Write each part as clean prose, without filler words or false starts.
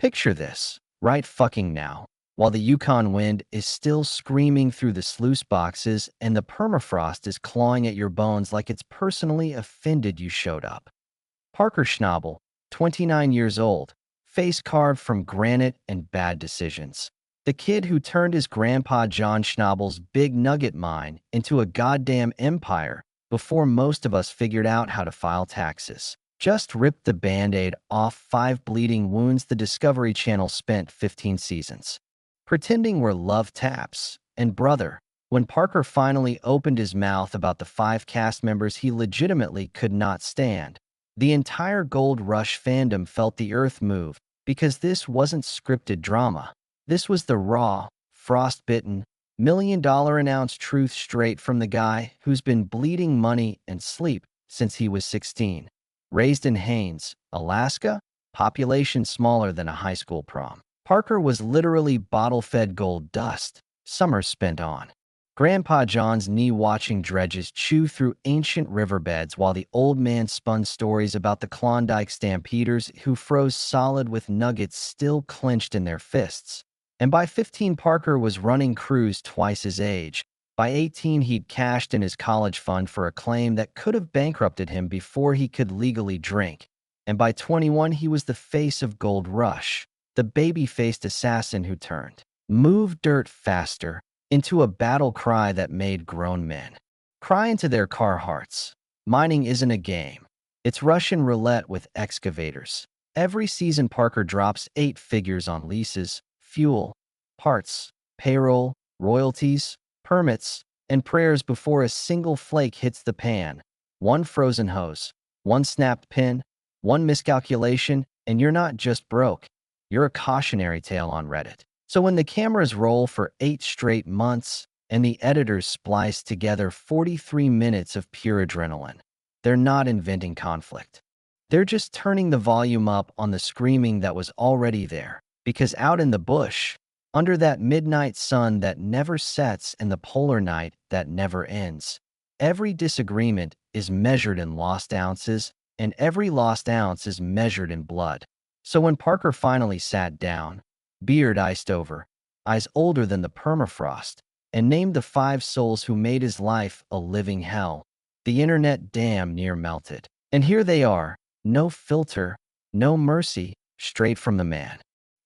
Picture this, right fucking now, while the Yukon wind is still screaming through the sluice boxes and the permafrost is clawing at your bones like it's personally offended you showed up. Parker Schnabel, 29 years old, face carved from granite and bad decisions. The kid who turned his grandpa John Schnabel's big nugget mine into a goddamn empire before most of us figured out how to file taxes. Just ripped the Band-Aid off 5 bleeding wounds the Discovery Channel spent 15 seasons pretending we're love taps. And brother, when Parker finally opened his mouth about the 5 cast members he legitimately could not stand, the entire Gold Rush fandom felt the earth move because this wasn't scripted drama. This was the raw, frostbitten, $1,000,000-an-ounce truth straight from the guy who's been bleeding money and sleep since he was 16. Raised in Haines, Alaska, population smaller than a high school prom. Parker was literally bottle-fed gold dust, summers spent on Grandpa John's knee watching dredges chew through ancient riverbeds while the old man spun stories about the Klondike stampeders who froze solid with nuggets still clenched in their fists. And by 15, Parker was running crews twice his age. By 18, he'd cashed in his college fund for a claim that could have bankrupted him before he could legally drink. And by 21, he was the face of Gold Rush, the baby-faced assassin who turned "Move Dirt Faster" into a battle cry that made grown men cry into their Carhartts. Mining isn't a game. It's Russian roulette with excavators. Every season, Parker drops 8 figures on leases, fuel, parts, payroll, royalties, permits, and prayers before a single flake hits the pan. One frozen hose, one snapped pin, one miscalculation, and you're not just broke. You're a cautionary tale on Reddit. So when the cameras roll for 8 straight months and the editors splice together 43 minutes of pure adrenaline, they're not inventing conflict. They're just turning the volume up on the screaming that was already there. Because out in the bush, under that midnight sun that never sets and the polar night that never ends, every disagreement is measured in lost ounces, and every lost ounce is measured in blood. So when Parker finally sat down, beard iced over, eyes older than the permafrost, and named the 5 souls who made his life a living hell, the internet damn near melted. And here they are, no filter, no mercy, straight from the man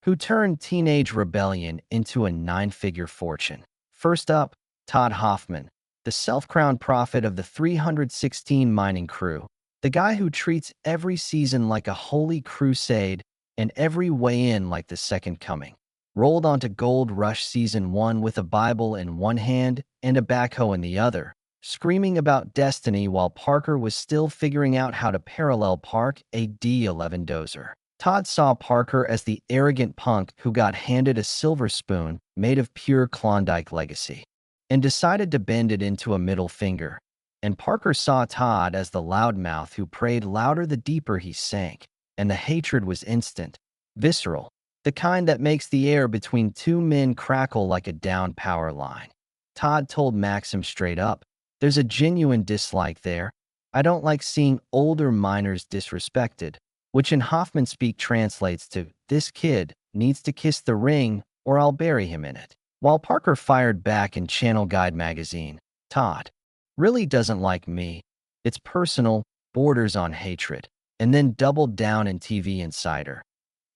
who turned teenage rebellion into a 9-figure fortune. First up, Todd Hoffman, the self-crowned prophet of the 316 mining crew, the guy who treats every season like a holy crusade and every weigh-in like the second coming. Rolled onto Gold Rush Season 1 with a Bible in one hand and a backhoe in the other, screaming about destiny while Parker was still figuring out how to parallel park a D11 dozer. Todd saw Parker as the arrogant punk who got handed a silver spoon made of pure Klondike legacy and decided to bend it into a middle finger. And Parker saw Todd as the loudmouth who prayed louder the deeper he sank. And the hatred was instant, visceral, the kind that makes the air between 2 men crackle like a downed power line. Todd told Maxim straight up, "There's a genuine dislike there. I don't like seeing older miners disrespected," which in Hoffman speak translates to, "This kid needs to kiss the ring or I'll bury him in it." While Parker fired back in Channel Guide magazine, "Todd really doesn't like me. It's personal, borders on hatred," and then doubled down in TV Insider.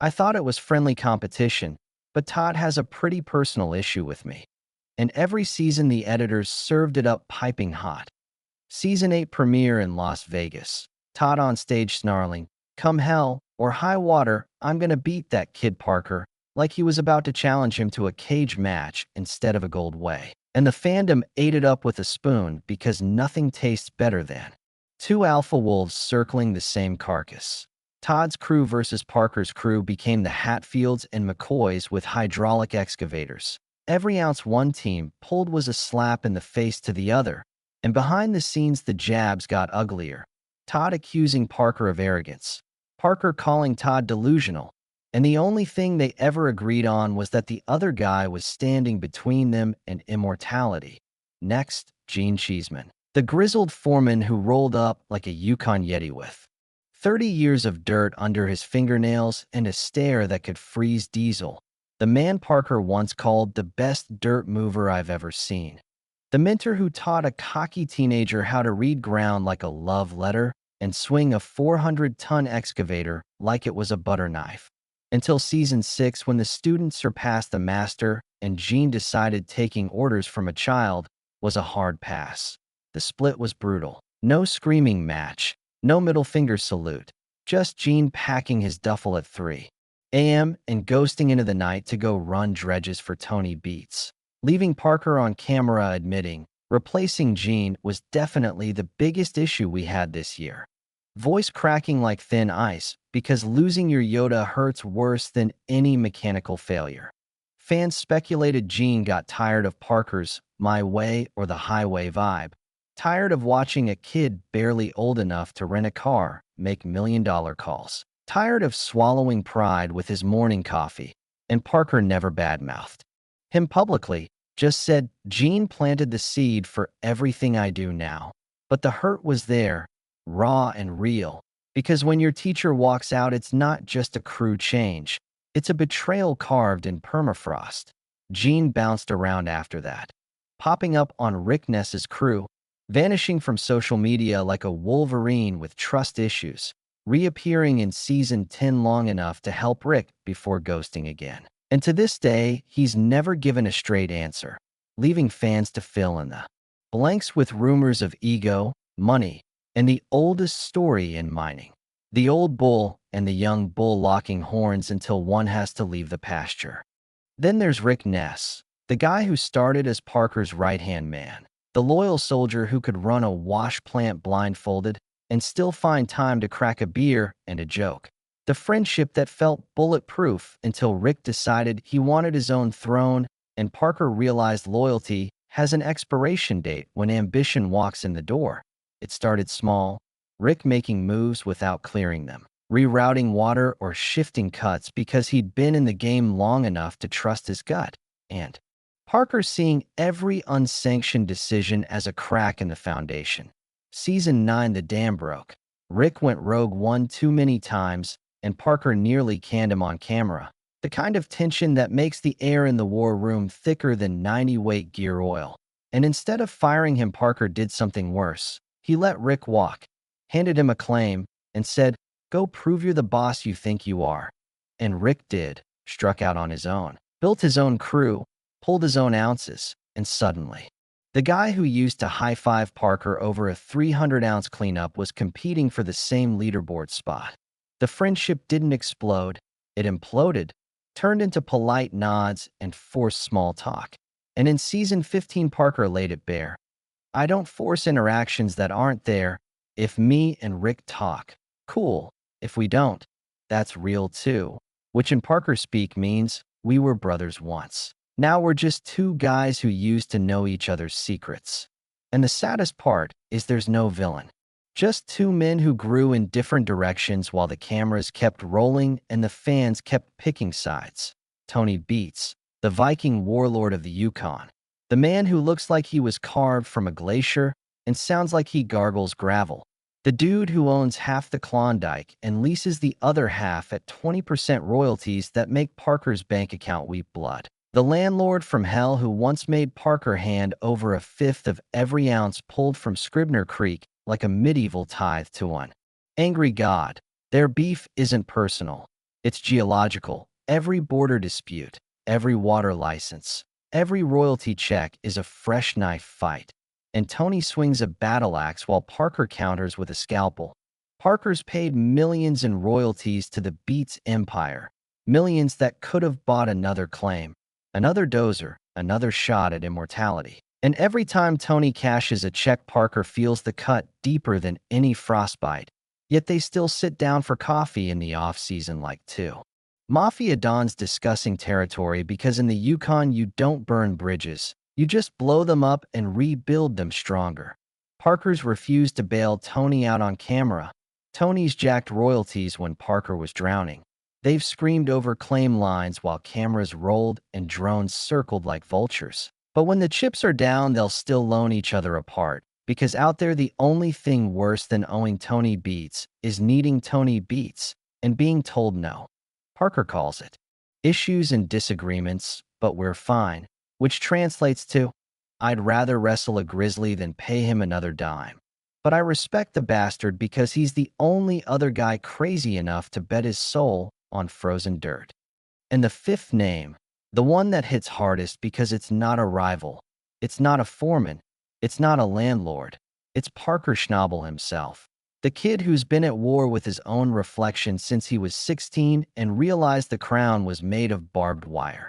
"I thought it was friendly competition, but Todd has a pretty personal issue with me." And every season the editors served it up piping hot. Season 8 premiere in Las Vegas. Todd on stage snarling, "Come hell or high water, I'm gonna beat that kid Parker," like he was about to challenge him to a cage match instead of a gold way. And the fandom ate it up with a spoon because nothing tastes better than 2 alpha wolves circling the same carcass. Todd's crew versus Parker's crew became the Hatfields and McCoys with hydraulic excavators. Every ounce one team pulled was a slap in the face to the other, and behind the scenes the jabs got uglier. Todd accusing Parker of arrogance, Parker calling Todd delusional, and the only thing they ever agreed on was that the other guy was standing between them and immortality. Next, Gene Cheeseman, the grizzled foreman who rolled up like a Yukon Yeti with 30 years of dirt under his fingernails and a stare that could freeze Diesel. The man Parker once called the best dirt mover I've ever seen. The mentor who taught a cocky teenager how to read ground like a love letter and swing a 400-ton excavator like it was a butter knife. Until season 6, when the student surpassed the master and Gene decided taking orders from a child was a hard pass. The split was brutal. No screaming match, no middle finger salute, just Gene packing his duffel at 3 a.m. and ghosting into the night to go run dredges for Tony Beats, leaving Parker on camera admitting, replacing Gene was definitely the biggest issue we had this year. Voice cracking like thin ice because losing your Yoda hurts worse than any mechanical failure. Fans speculated Gene got tired of Parker's my way or the highway vibe, tired of watching a kid barely old enough to rent a car make million-dollar calls, tired of swallowing pride with his morning coffee, and Parker never badmouthed him publicly, just said, Gene planted the seed for everything I do now. But the hurt was there, raw and real, because when your teacher walks out, it's not just a crew change, it's a betrayal carved in permafrost. Gene bounced around after that, popping up on Rick Ness's crew, vanishing from social media like a Wolverine with trust issues, reappearing in season 10 long enough to help Rick before ghosting again. And to this day, he's never given a straight answer, leaving fans to fill in the blanks with rumors of ego, money, and the oldest story in mining. The old bull and the young bull locking horns until one has to leave the pasture. Then there's Rick Ness, the guy who started as Parker's right-hand man, the loyal soldier who could run a wash plant blindfolded and still find time to crack a beer and a joke. The friendship that felt bulletproof until Rick decided he wanted his own throne and Parker realized loyalty has an expiration date when ambition walks in the door. It started small, Rick making moves without clearing them, rerouting water or shifting cuts because he'd been in the game long enough to trust his gut, and Parker seeing every unsanctioned decision as a crack in the foundation. Season 9, the dam broke. Rick went rogue one too many times, and Parker nearly canned him on camera. The kind of tension that makes the air in the war room thicker than 90-weight gear oil. And instead of firing him, Parker did something worse. He let Rick walk, handed him a claim, and said, "Go prove you're the boss you think you are." And Rick did, struck out on his own, built his own crew, pulled his own ounces, and suddenly, the guy who used to high-five Parker over a 300-ounce cleanup was competing for the same leaderboard spot. The friendship didn't explode, it imploded, turned into polite nods and forced small talk. And in season 15, Parker laid it bare. I don't force interactions that aren't there. If me and Rick talk, cool. If we don't, that's real too. Which in Parker speak means we were brothers once. Now we're just two guys who used to know each other's secrets. And the saddest part is there's no villain. Just two men who grew in different directions while the cameras kept rolling and the fans kept picking sides. Tony Beats, the Viking warlord of the Yukon. The man who looks like he was carved from a glacier and sounds like he gargles gravel. The dude who owns half the Klondike and leases the other half at 20% royalties that make Parker's bank account weep blood. The landlord from hell who once made Parker hand over a fifth of every ounce pulled from Scribner Creek like a medieval tithe to an angry god. Their beef isn't personal. It's geological. Every border dispute, every water license, every royalty check is a fresh knife fight. And Tony swings a battle axe while Parker counters with a scalpel. Parker's paid millions in royalties to the Beats empire. Millions that could have bought another claim, another dozer, another shot at immortality. And every time Tony cashes a check, Parker feels the cut deeper than any frostbite. Yet they still sit down for coffee in the off-season like two Mafia dons discussing territory because in the Yukon you don't burn bridges. You just blow them up and rebuild them stronger. Parker's refused to bail Tony out on camera. Tony's jacked royalties when Parker was drowning. They've screamed over claim lines while cameras rolled and drones circled like vultures. But when the chips are down, they'll still loan each other apart. Because out there, the only thing worse than owing Tony Beats is needing Tony Beats and being told no. Parker calls it issues and disagreements, but we're fine, which translates to I'd rather wrestle a grizzly than pay him another dime. But I respect the bastard because he's the only other guy crazy enough to bet his soul on frozen dirt. And the fifth name, the one that hits hardest because it's not a rival, it's not a foreman, it's not a landlord, it's Parker Schnabel himself. The kid who's been at war with his own reflection since he was 16 and realized the crown was made of barbed wire.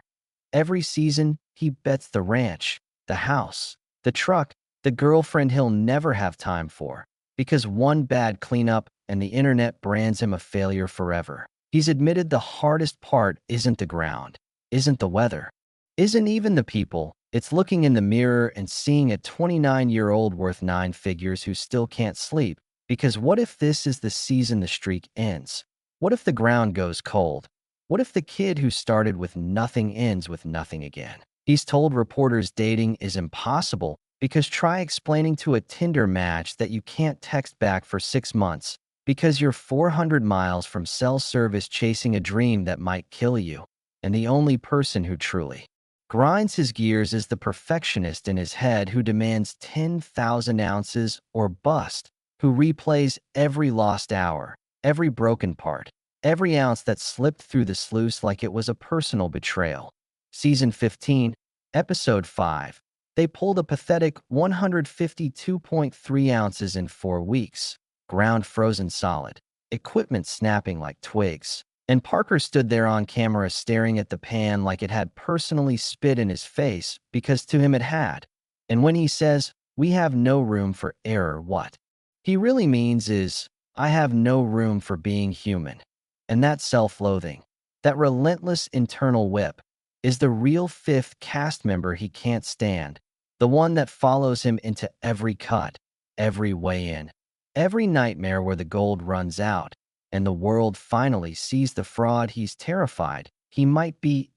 Every season, he bets the ranch, the house, the truck, the girlfriend he'll never have time for, because one bad cleanup and the internet brands him a failure forever. He's admitted the hardest part isn't the ground, isn't the weather, isn't even the people. It's looking in the mirror and seeing a 29-year-old worth 9 figures who still can't sleep. Because what if this is the season the streak ends? What if the ground goes cold? What if the kid who started with nothing ends with nothing again? He's told reporters dating is impossible because try explaining to a Tinder match that you can't text back for 6 months because you're 400 miles from cell service chasing a dream that might kill you. And the only person who truly grinds his gears is the perfectionist in his head who demands 10,000 ounces or bust, who replays every lost hour, every broken part, every ounce that slipped through the sluice like it was a personal betrayal. Season 15, Episode 5. They pulled a pathetic 152.3 ounces in 4 weeks, ground frozen solid, equipment snapping like twigs. And Parker stood there on camera staring at the pan like it had personally spit in his face because to him it had. And when he says, "We have no room for error," what he really means is, I have no room for being human. And that self-loathing, that relentless internal whip, is the real fifth cast member he can't stand, the one that follows him into every cut, every weigh-in, every nightmare where the gold runs out, and the world finally sees the fraud he's terrified he might be.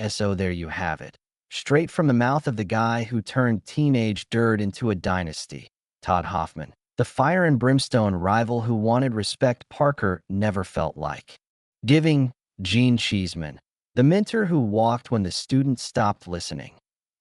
So there you have it, straight from the mouth of the guy who turned teenage dirt into a dynasty, Todd Hoffman. The fire and brimstone rival who wanted respect Parker never felt like giving. Gene Cheeseman, the mentor who walked when the students stopped listening.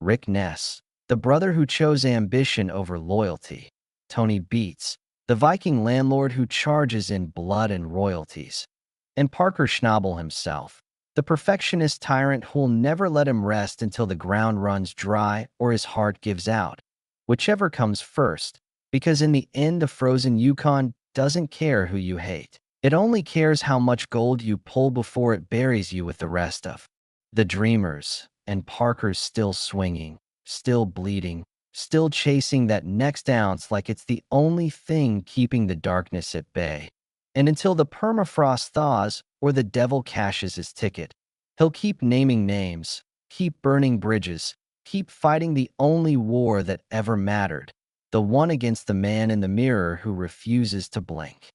Rick Ness, the brother who chose ambition over loyalty. Tony Beats, the Viking landlord who charges in blood and royalties. And Parker Schnabel himself, the perfectionist tyrant who'll never let him rest until the ground runs dry or his heart gives out, whichever comes first. Because in the end, the frozen Yukon doesn't care who you hate. It only cares how much gold you pull before it buries you with the rest of the dreamers. And Parker's still swinging, still bleeding, still chasing that next ounce like it's the only thing keeping the darkness at bay. And until the permafrost thaws or the devil cashes his ticket, he'll keep naming names, keep burning bridges, keep fighting the only war that ever mattered. The one against the man in the mirror who refuses to blink.